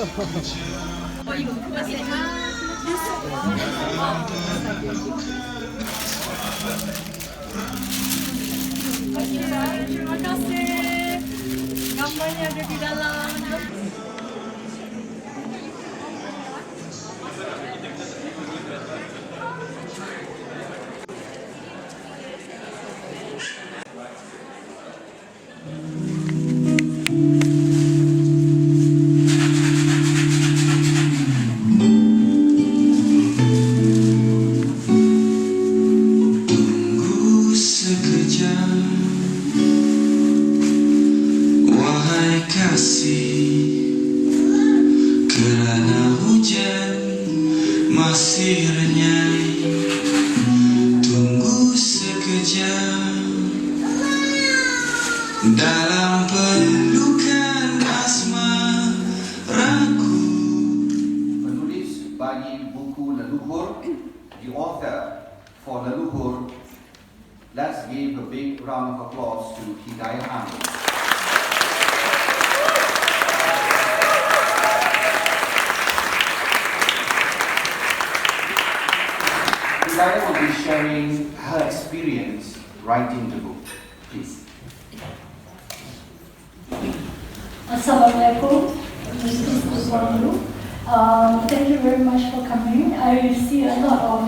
Terima kasih. Gambarnya ada di dalam. Dalam pelukan asmaraku. Penulis bagi buku Leluhur, the author for Leluhur. Let's give a big round of applause to Hidayah Amin. Hidayah will be sharing her experience writing the book. Please. Assalamualaikum. Thank you very much for coming. I see a lot of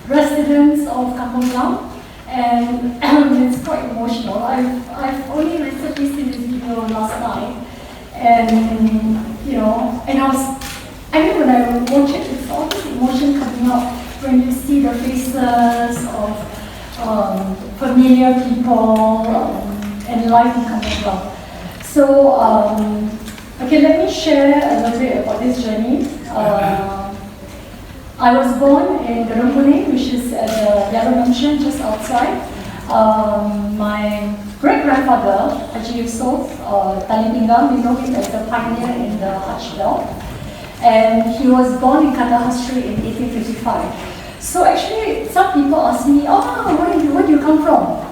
residents of Kampong Gelam, and it's quite emotional. I've only recently seen this video last night, and and I mean when I watch it, it's all this emotion coming out when you see the faces of familiar people and life in Kampong Gelam. So, okay, let me share a little bit about this journey. I was born in Gedung Kuning, which is at the Yellow Mansion just outside. My great-grandfather, Haji Yusof, Talipinggam, we know him as the pioneer in the Hajj belt. And he was born in Kandahar Street in 1855. So actually, some people ask me, where do you come from?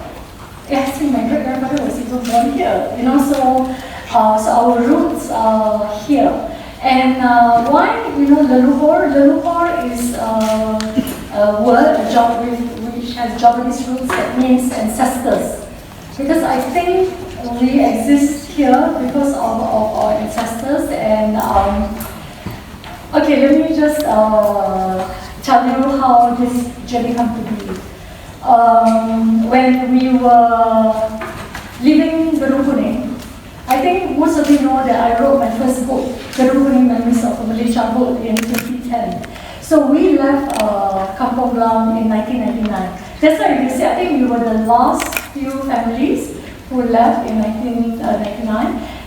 Actually, my great-grandmother was even born here, so our roots are here. And why, Leluhur? Leluhur is a word, which has Javanese roots that means ancestors. Because I think we exist here because of our ancestors. And okay, let me just tell you how this journey came to be. When we were living Gedung Kuning, I think most of you know that I wrote my first book, Gedung Kuning Memories of a Malay Childhood, in 2010. So we left Kampong Gelam in 1999. That's why you see, I think we were the last few families who left in 1999.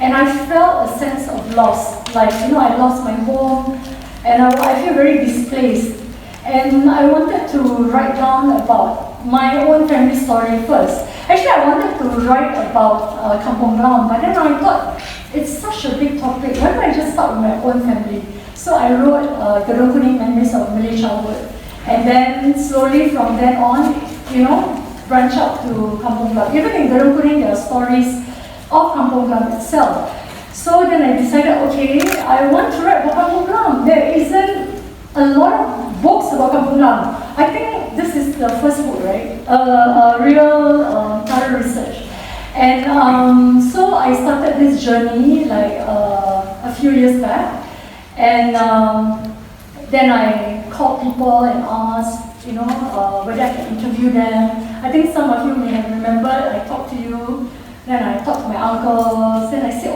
And I felt a sense of loss. Like, I lost my home, and I feel very displaced. And I wanted to write down about my own family story first. Actually, I wanted to write about Kampong Gelam, but then I thought it's such a big topic. Why don't I just start with my own family? So I wrote Gedung Kuning Memories of Malay Childhood, and then slowly from then on, branch out to Kampong Gelam. Even in Gedung Kuning, there are stories of Kampong Gelam itself. So then I decided, okay, I want to write about Kampong Gelam. There isn't a lot of books about Kampong Gelam. I think this is the first book, right? A real thorough research. And so I started this journey like a few years back. And then I called people and asked, whether I can interview them. I think some of you may have remembered, I talked to you, then I talked to my uncles, then I said,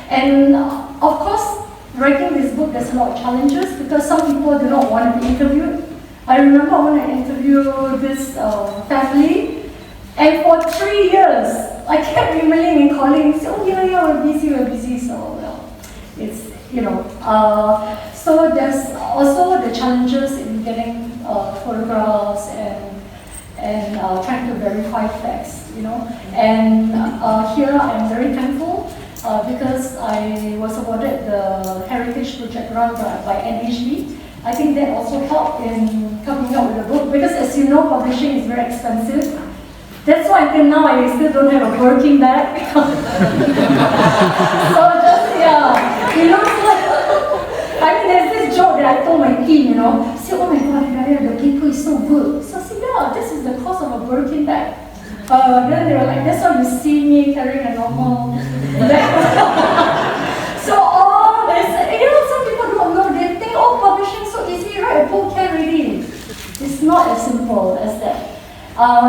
and of course, writing this book, there's a lot of challenges because some people do not want to be interviewed. I remember when I interviewed this family, and for 3 years, I kept emailing and calling, say, we're busy, so it's, so there's also the challenges in getting photographs and trying to verify facts, and here I'm very thankful because I was awarded the Heritage Project grant by NHB. I think that also helped in coming up with the book because, as you know, publishing is very expensive. That's why until now I still don't have a working bag. So just You know, so, I mean, there's this joke that I told my team, you know, say, oh my God, Hidayah, the paper is so good. So I said, yeah, this is the cost of a Birkin bag. Then they were like, that's why you see me carrying a normal bag. So all this, you know, some people don't know, they think, oh, publishing so easy, right? A book can read. It's not as simple as that.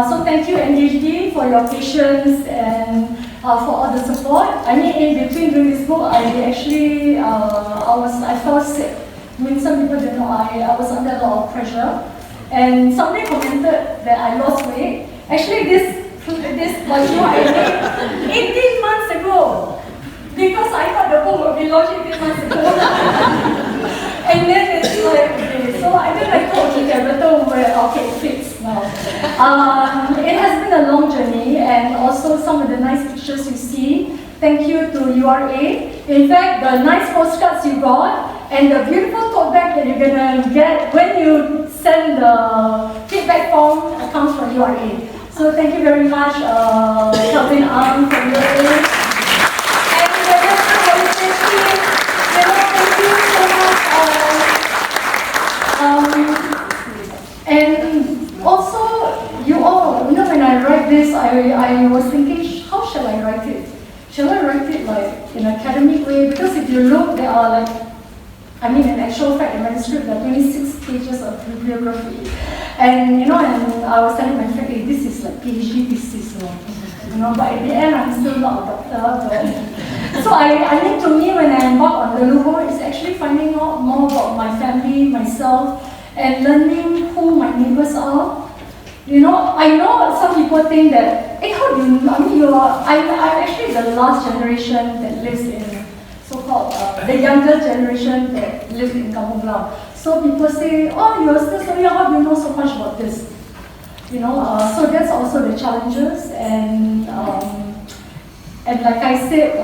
So thank you, NGD, for your patience and for all the support. I mean, in between doing this book, I actually, I felt sick. I mean, some people didn't know, I was under a lot of pressure. And somebody commented that I lost weight. Actually, this volume I made 18 months ago. Because I thought the book would be launched 18 months ago. And then it's like, okay, so I think I thought, okay, better wear, okay, it fits now. It has been a long journey, and also some of the nice pictures you see. Thank you to URA. In fact, the nice postcards you got, and the beautiful tote bag that you're gonna get when you send the feedback form comes from URA. So thank you very much, Kelvin Amin from URA. And also, you all, you know, when I write this, I was thinking, how shall I write it? Shall I write it like in an academic way? Because if you look, there are like, I mean, in actual fact, the manuscript, there are 26 pages of videography. And you know, and I was telling my friend, hey, this is like PhD thesis, you know, but at the end, I'm still not a doctor. So I mean, to me, when I embark on Leluhur, it's actually finding out more about my family, myself, and learning who my neighbors are. You know, I know some people think that, hey, how do you, I mean, I'm actually the last generation that lives in so-called, the younger generation that lives in Kampong Gelam. So people say, oh, you're still so young, how do you know so much about this? You know, so that's also the challenges, and like I said,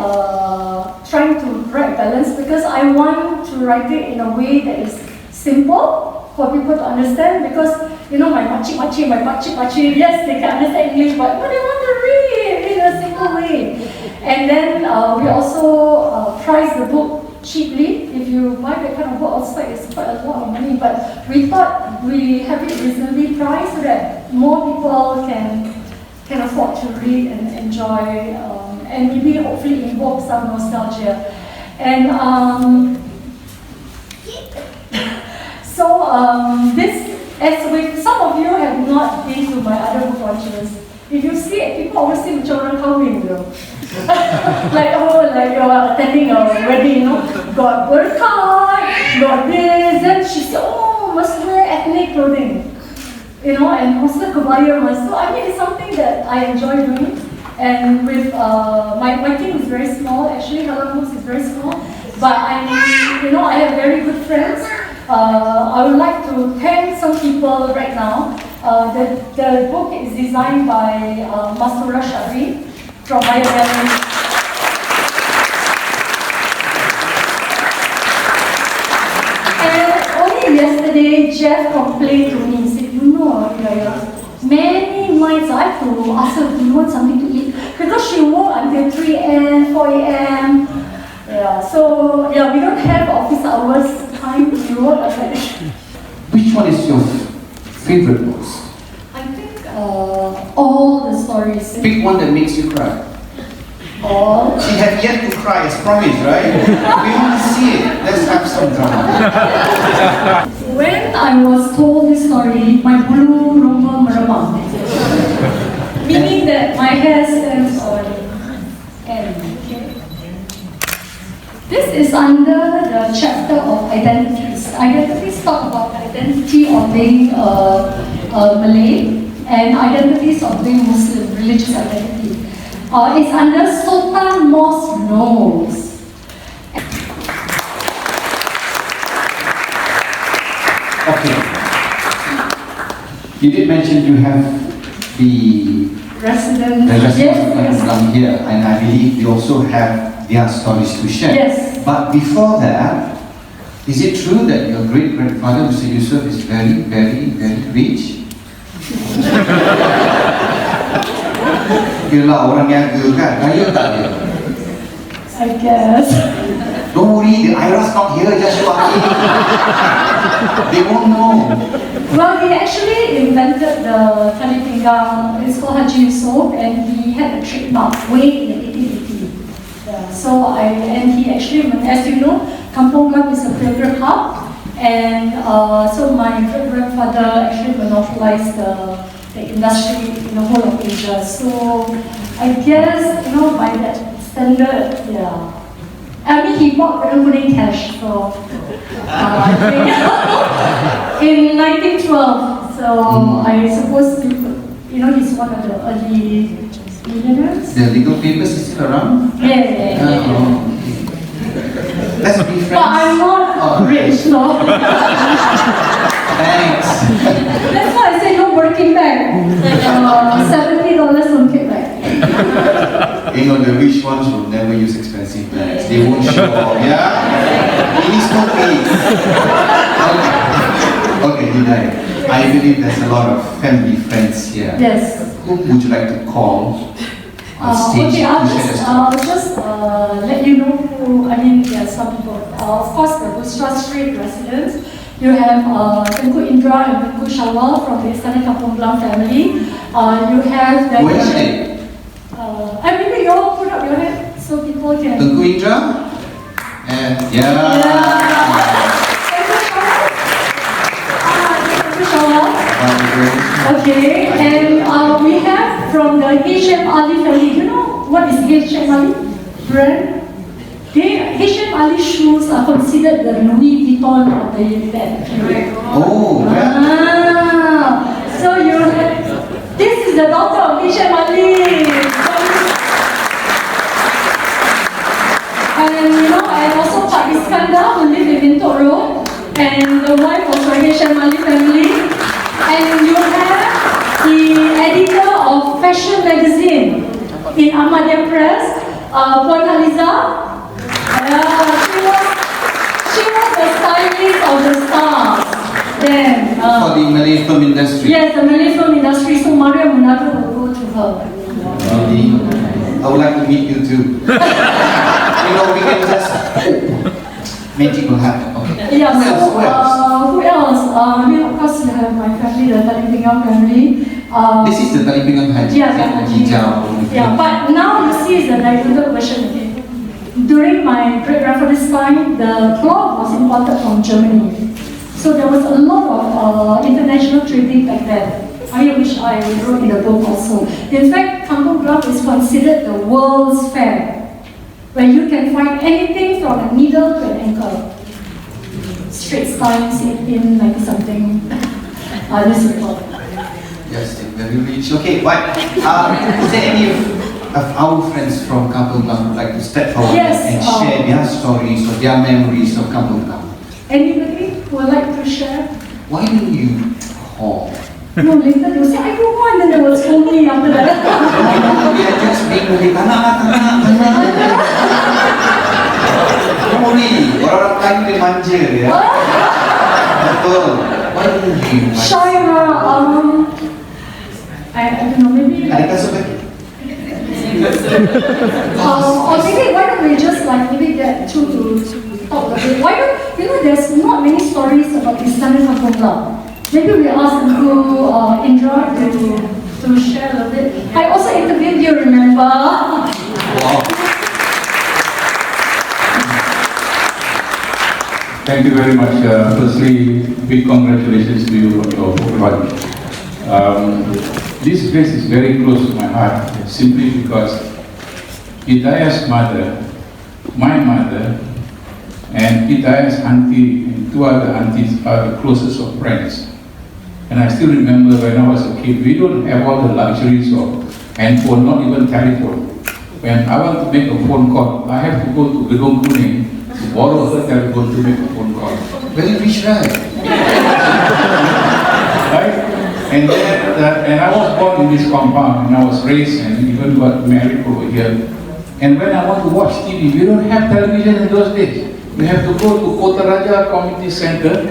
trying to write balance, because I want to write it in a way that is simple for people to understand, because, you know, my makcik, yes, they can understand English, but they want to read in a simple way. And then we also price the book cheaply. If you buy that kind of book outside, it's quite a lot of money, but we thought we have it reasonably priced so that more people can afford to read and enjoy, and maybe hopefully invoke some nostalgia. And so this, as with some of you have not been to my other book launches, if you see it, people always say macam orang kahwin, you know. Like, oh, like you're attending a wedding, you know, got burqa, got this, then she said, oh, must wear ethnic clothing, you know, and also kebaya. So I mean, it's something that I enjoy doing. And with my team is very small. Actually, Hello Books is very small, but you know, I have very good friends. I would like to thank some people right now. The book is designed by Mansoor Sabri from Hidayah. And only yesterday, Jeff complained to me. He said, you know, many nights I have to ask her, do you want something to eat? Because she worked until 3 a.m., 4 a.m. Yeah, so yeah, we don't have office hours time to work at that. Which one is your favorite books? I think all the stories. Pick one that makes you cry. All. She have yet to cry, it's promised, right? We want to see it. Let's have some drama. When I was told this story, my bulu rumah meremang. Meaning that my hair stands on end. Okay? This is under the chapter of identities. Identities talk about identity of being Malay and identities of being Muslim, religious identity. It's under Sultan Most Knows. Okay. You did mention you have the residents yes. Here, and I believe you also have their stories to share. Yes. But before that, is it true that your great-grandfather, Mr. Yusuf, is very, very, very rich? Yelah, orang niaga kan, kaya tak dia? I guess. Don't worry, the IRA's not here, just walking. They won't know. Well, he actually invented the tali pinggang. It's called Haji Yusof, and he had a trademark way in 1880. And he actually, as you know, Kampong Gelam is a Pilgrim Hub, and so my great-grandfather actually monopolized the industry in the whole of Asia. So I guess, by that standard, yeah. I mean, he bought Gedung Kuning cash, so in 1912. So I suppose he's one of the early millionaires. The legal papers is still around? Yeah. Let's be friends. But I'm not rich, no. Thanks. That's why I say no working back. $70 on kickback. The rich ones will never use expensive bags. They won't show off. Yeah? It is not paid. Okay, Hidayah. I believe there's a lot of family friends here. Yes. Who would you like to call on stage? Okay, I'll just let you know who, there are some people. Of course, the Busra Street residents. You have Tengku Indra and Tengku Shawal from the extended Kampong Gelam family. You have the... Where are they? Maybe you all put up your hand so people can... Tengku Indra? And Tengku Shawal. Okay, and we have from the H.M. Ali family. You know what is H.M. Ali brand? H.M. Ali shoes are considered the Louis Vuitton of the period. Oh, So you have, this is the daughter of H.M. Ali. And also Pak Iskandar, who lived in Bintok Road, and the wife of the H.M. Ali family. And you have the editor of fashion magazine in Ahmadiyya Press, Puan Haliza. She was the stylist of the stars then. For the Malay film industry? Yes, the Malay film industry. So Maria Munado will go to her. Really? I would like to meet you too. We can just magic will happen. Okay. Yeah, Who else? Who else? Of course, you have my family, the Tali Pinggang family. This is the Tali Pinggang Haji. Yeah, but now you see the diluted version again. During my great-grandfather's time, the cloth was imported from Germany. So there was a lot of international trading back then, which I wrote in the book also. In fact, Kampong Gelam is considered the world's fair, where you can find anything from a needle to an ankle. Straits Times in like something newspaper. Yes, they're very rich. Okay, but is there any of our friends from Kampong Gelam who would like to step forward and share their stories or their memories of Kampong Gelam? Anybody who would like to share? Why don't you call? No, later they'll say, I don't want, and they will scold me after that. We are just being with Don't worry, orang Melayu dia manja ya. Betul. Why don't you? Shaira, I don't know, maybe... Adakah suka? Or maybe why don't we just maybe get to talk a bit. Why don't, there's not many stories about Islamic Kampong Gelam. Maybe we ask Indra to share a little bit. I also interviewed you, remember? Wow. Thank you very much. Firstly, big congratulations to you on your book. This place is very close to my heart, simply because Hidayah's mother, my mother, and Hidayah's auntie and two other aunties are the closest of friends. And I still remember when I was a kid, we don't have all the luxuries of handphone, not even telephone. When I want to make a phone call, I have to go to Gedung Kuning to borrow her telephone to make a phone call. Very rich, right? Right? And then, and I was born in this compound, and I was raised and even got married over here. And when I want to watch TV, we don't have television in those days. We have to go to Kota Raja Community Center.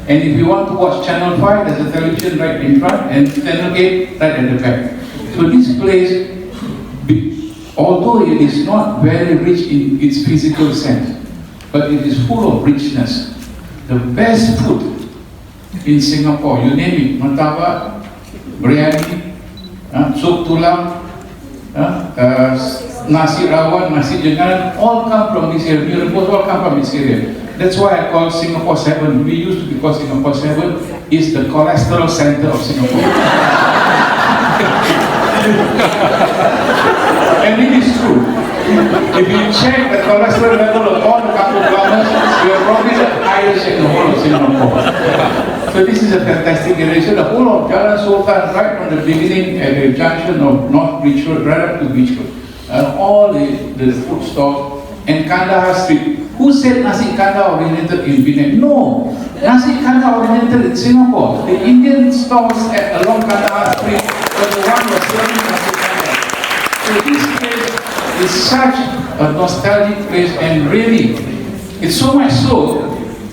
And if you want to watch Channel 5, there's a television right in front, and Channel 8 right at the back. So this place, although it is not very rich in its physical sense, but it is full of richness. The best food in Singapore, you name it, martabak, biryani, sup tulang, nasi rawon, nasi jengaran, all come from this area. Mee rebus all come from this area. That's why I call Singapore 7. We used to be called Singapore 7 is the cholesterol center of Singapore. And it is true. If you check the cholesterol level of all the Kampong Gelamers, we are probably the highest in the whole of Singapore. So this is a fantastic area. So the whole of Jalan Sultan, right from the beginning at the junction of North Beach Road, right up to Beach Road, all the food stalls, and Kandahar Street. Who said nasi kandar originated in Penang? No, nasi kandar originated in Singapore. The Indian stalls along Kandahar Street were the one who was serving nasi kandar. So this place is such a nostalgic place, and really, it's so much so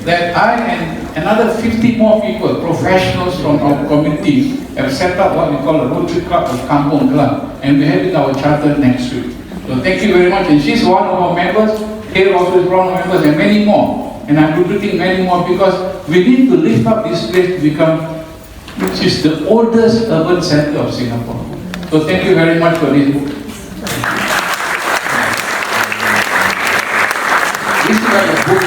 that I and another 50 more people, professionals from our community, have set up what we call a Rotary Club of Kampong Gelam, and we're having our charter next week. So thank you very much, and she's one of our members. Here also is one of our members, and many more. And I'm recruiting many more because we need to lift up this place to become, which is the oldest urban center of Singapore. So thank you very much for this book. This is like a book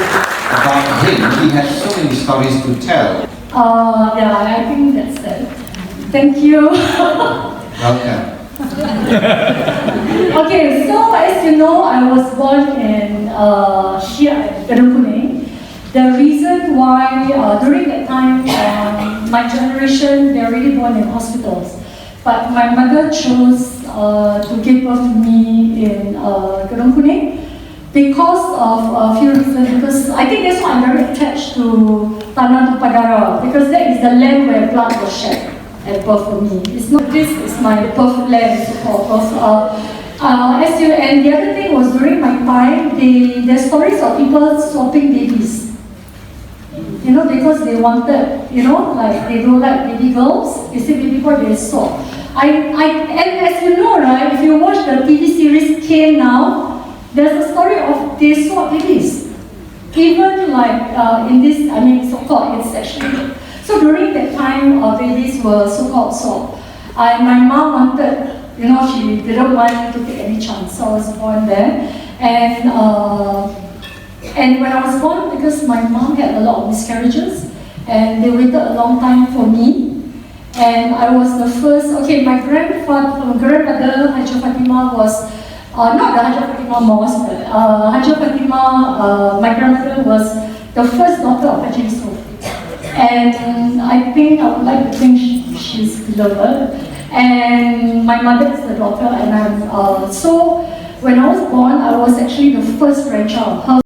about him. He has so many stories to tell. Yeah, I think that's it. Thank you. Welcome. Okay, so as you know, I was born in here at Gedung Kuning. The reason why during that time, my generation, they're really born in hospitals. But my mother chose to give birth to me in Gedung Kuning because of a few reasons. Because I think that's why I'm very attached to Tanah Tupadara, because that is the land where blood was shed at birth for me. It's not, this is my birth land, and the other thing was during my time, there's stories of people swapping babies. You know, because they wanted, you know, like they don't like baby girls, you see baby boy, they swap. And as you know, right, if you watch the TV series K now, there's a story of they swap babies. Even like in this, I mean, so-called incestual. So during that time, babies were so-called swapped. My mom wanted, you know, she didn't want to take any chance, so I was born there. And when I was born, because my mom had a lot of miscarriages, and they waited a long time for me. And I was the first, okay, my grandmother, Hajah Fatimah, was, not the Hajah Fatimah mosque, but Hajah Fatimah, my grandmother was the first daughter of Haji Yusuf. And I think I would like to think she's beloved. And my mother is the daughter, and I'm, so when I was born, I was actually the first grandchild, her.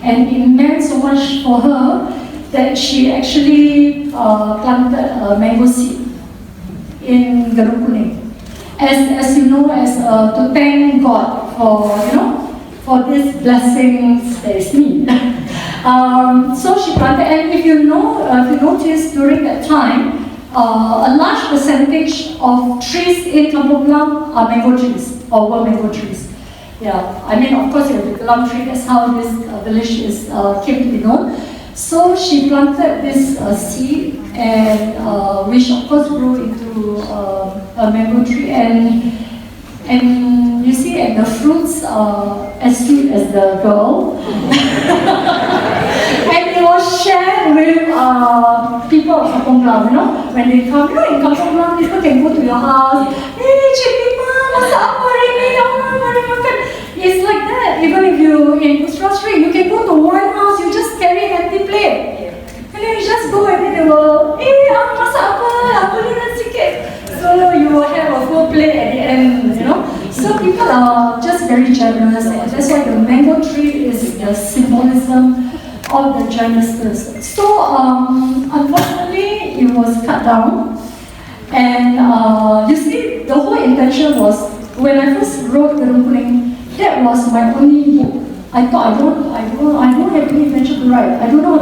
And it meant so much for her that she actually planted a mango seed in Gedung Kuning. As you know, to thank God for, you know, for these blessings that is me. So she planted, and if you know, if you notice during that time, a large percentage of trees in Kampong Gelam are mango trees, or were mango trees. Yeah, I mean, of course, the Gelam tree, that's how this village came to be known. So she planted this seed, and which of course grew into a mango tree, and you see, and the fruits are as sweet as the girl. And it was shared with people of Kampong Gelam, you know, when they come, you know, in Kampong Gelam, people can go to your house, hey, Cik Lima, masak apa hari ni? Mari makan. It's like that. Even if you in Pusra Street, you can go to one house, you just carry an empty plate. And then you just go and then they will, hey, masak apa? Aku lihat sikit. So you will have a full plate at the end, you know. So people are just very generous, and that's why the mango tree is the symbolism of the generousness. So unfortunately, it was cut down, and you see, the whole intention was when I first wrote Gedung Kuning, that was my only book. I thought I don't have any intention to write. I don't know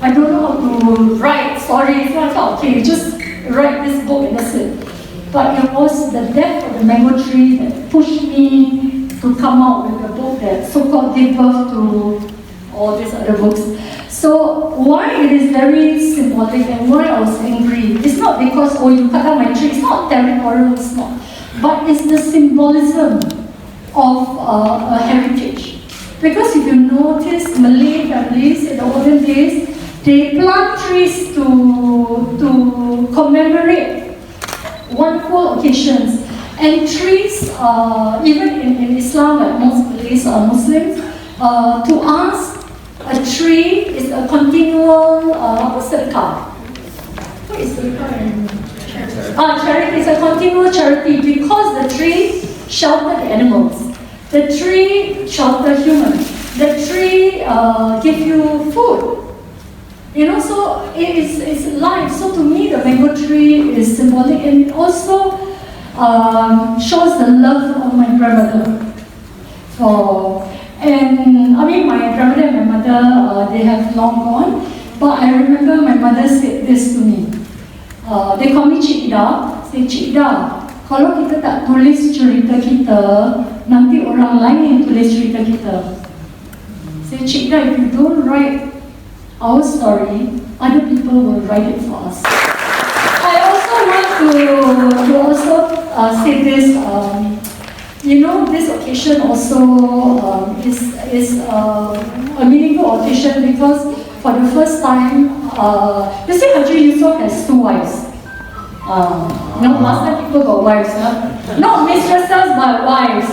how to write stories. So I thought, okay, just write this book and that's it. But it was the death of the mango tree that pushed me to come out with a book that so-called gave birth to all these other books. So why it is very symbolic and why I was angry, it's not because, oh, you cut down my tree, it's not territorial, it's not. But it's the symbolism of a heritage. Because if you notice, Malay families in the olden days, they plant trees to commemorate wonderful occasions. And trees, even in Islam, like most Malays are Muslims, to us, a tree is a continual, what's the car? What is the car? Charity. It's a continual charity because the tree sheltered animals. The tree sheltered humans. The tree give you food. You know, so it's life. So to me, the mango tree is symbolic and it also shows the love of my grandmother. And I mean, my grandmother and my mother, they have long gone, but I remember my mother said this to me. They call me Cik Ida. Say, Cik Ida, kalau kita tak tulis cerita kita, nanti orang lain yang tulis cerita kita. Say, Cik Ida, if you don't write our story, other people will write it for us. I also want to also say this. You know, this occasion also is a meaningful occasion because for the first time, you see, Haji Yusof has 2 wives. No, last time people got wives, huh? Not mistresses, but wives.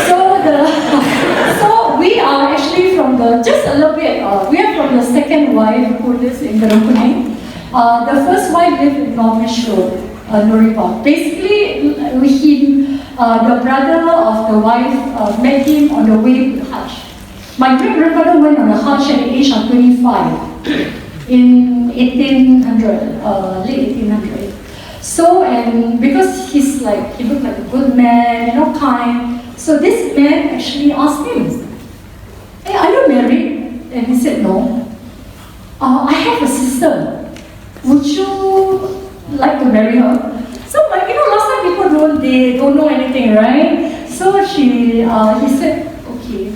So we are actually from the, just a little bit, we are from the second wife who lives in Gedung Kuning. The first wife lived in Normish Road, Nuripa. Basically, the brother of the wife met him on the way to Hajj. My great-grandfather went on a Hajj at the age of 25 in 1800, late 1800. So, and because he looked like a good man, you know, kind. So this man actually asked him, hey, are you married? And he said, no. I have a sister. Would you like to marry her? So, like, you know, last time people don't know anything, right? So he said, okay.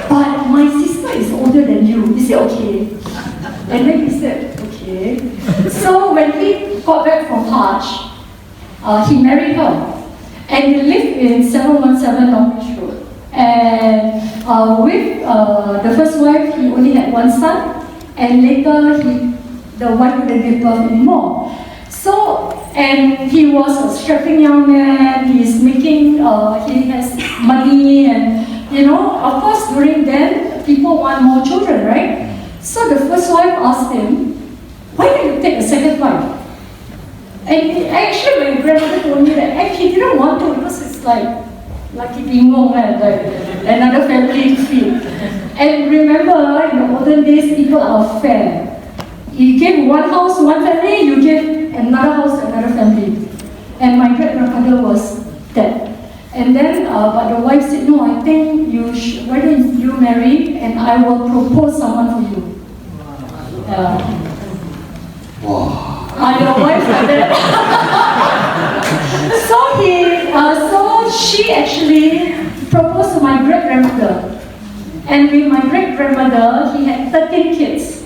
But my sister is older than you. He said, okay. And then he said, okay. So when he got back from Hajj, he married her. And he lived in 717 Norwich Road. And with the first wife, he only had 1 son. And later, the wife couldn't give birth anymore. So, and he was a strapping young man, he's making, he has money and, you know, of course during then, people want more children, right? So the first wife asked him, why don't you take a second wife? And actually my grandmother told me that he didn't want to because it's like bingung, like another family to feed. And remember, in the olden days, people are fair. You give one house, one family, you give another house, another family. And my great-grandfather was dead. And then, but the wife said, no, I think why don't you marry and I will propose someone for you. Wow. Your wife said that. So she actually proposed to my great-grandmother. And with my great-grandmother, he had 13 kids.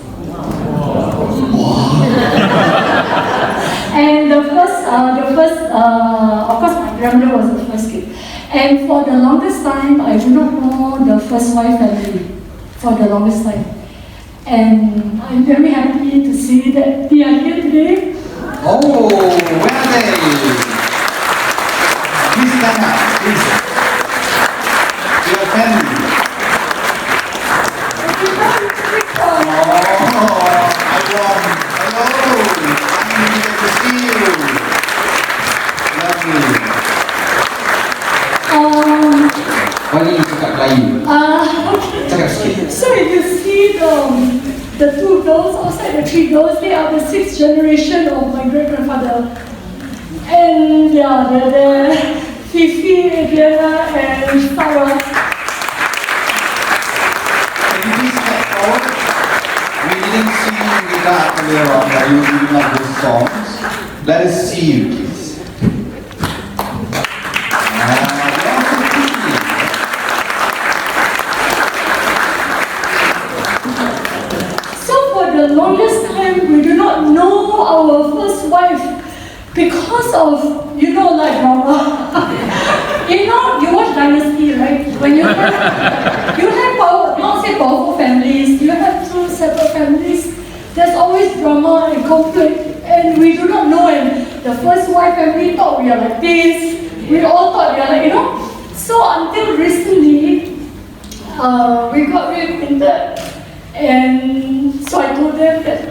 And the first, of course, my grandmother was the first kid. And for the longest time, I do not know the first wife family. For the longest time. And I'm very happy to see that they are here today. Oh, where are they? Please stand up, please. Your family. So if you see the 2 girls outside, the 3 girls, they are the 6th generation of my great-grandfather. And yeah, they're Fifi, Hidayah, and Sarah. Can you please step forward? We didn't see you without earlier on that you giving up those songs. Let us see you, please. because of, you know, like drama. You know, you watch Dynasty, right? When you have not say powerful families, you have two separate families, there's always drama and conflict, and we do not know, and the first wife family thought we are like this, we all thought we are like, you know. So until recently, we got reacquainted, and so I told them that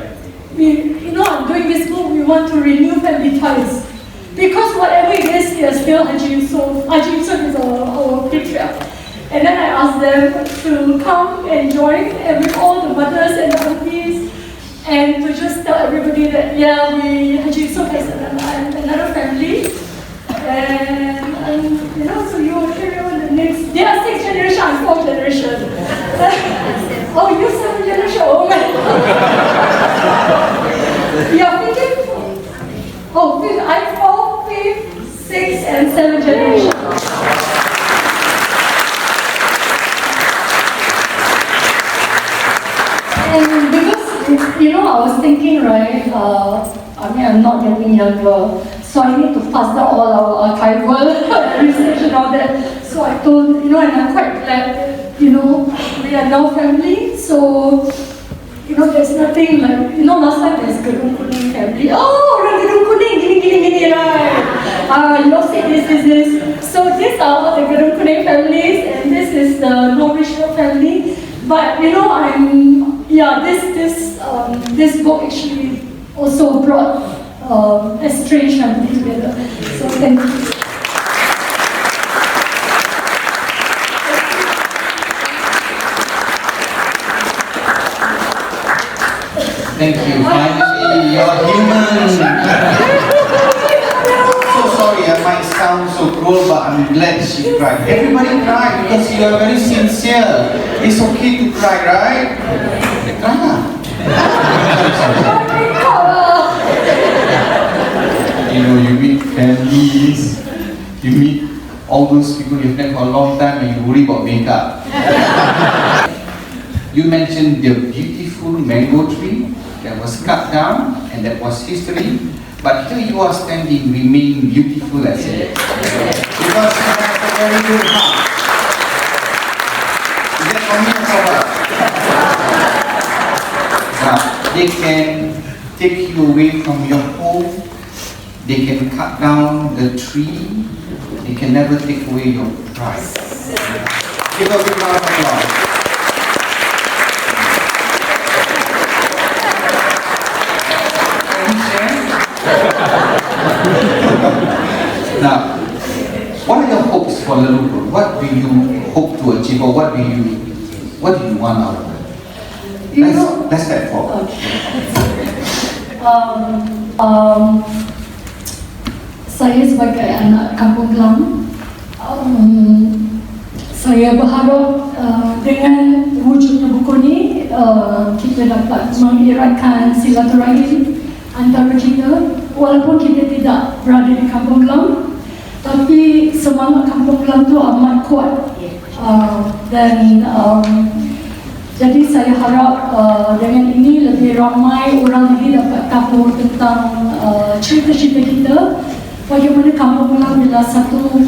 I'm doing this book, we want to renew family ties. Because whatever it is, they are still Haji Yusof. Haji Yusof is our patriarch. And then I asked them to come and join, and with all the mothers and the aunties, and to just tell everybody that, yeah, Haji Yusof has another family. And you know, so you will carry on the next. They are 6th generation, I'm 4th generation. Oh, you're 7th generation, oh my God. You're thinking? Oh, I'm 4th, 5th, 6th, and 7th generation. And because, you know, I was thinking, right, I'm not getting younger, so I need to pass down all our archival research and all that. So I told, and I'm quite glad, we are now family, so, there's nothing like, last time there's Gedung Kuning family. Oh, orang Gedung Kuning, gini, right? You say this. So these are all the Gedung Kuning families, and this is the non-regional family. But, this book actually also brought a strange family together. So thank you. Thank you. Finally, you're human. So sorry, I might sound so cruel, but I'm glad she cried. Everybody cried because you are very sincere. It's okay to cry, right? Cry. You meet families, you meet all those people you've met for a long time, and you worry about makeup. You mentioned the beautiful mango tree that was cut down, and that was history. But here you are standing, remain beautiful as it is. Because you have a very good heart. Is that for me or what? Now, they can take you away from your home. They can cut down the tree. They can never take away your pride. Give a big round of applause. Now, what are your hopes for Leluhur? What do you hope to achieve, or what do you want out of it? Let's step forward. Saya sebagai anak Kampong Gelam, saya berharap dengan wujudnya buku ni kita dapat mengeratkan silaturahim antara kita, walaupun kita tidak berada di Kampong Gelam, tapi semangat Kampong Gelam tu amat kuat. Dan jadi saya harap dengan ini lebih ramai orang lagi dapat tahu tentang cerita-cerita kita, bagaimana Kampong Gelam adalah satu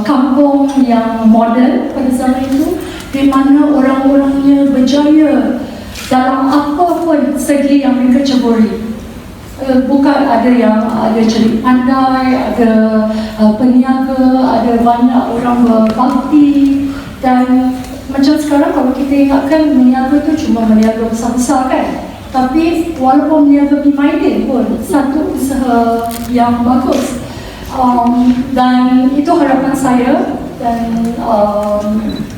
kampung yang moden pada zaman itu, di mana orang-orangnya berjaya dalam apa pun segi yang mereka ceburi. Bukan ada yang ada celik pandai, ada peniaga, ada banyak orang berbakti. Dan macam sekarang kalau kita ingatkan, meniaga tu cuma meniaga besar-besar kan, tapi walaupun meniaga bermain pun satu usaha yang bagus. Dan itu harapan saya, dan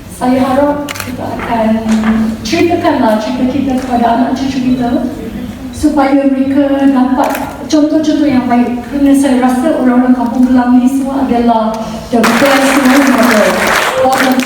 saya harap kita akan ceritakanlah cerita kita kepada anak cucu kita, supaya mereka dapat contoh-contoh yang baik. Kerana saya rasa orang-orang Kampong Gelam ni semua adalah the best role model for the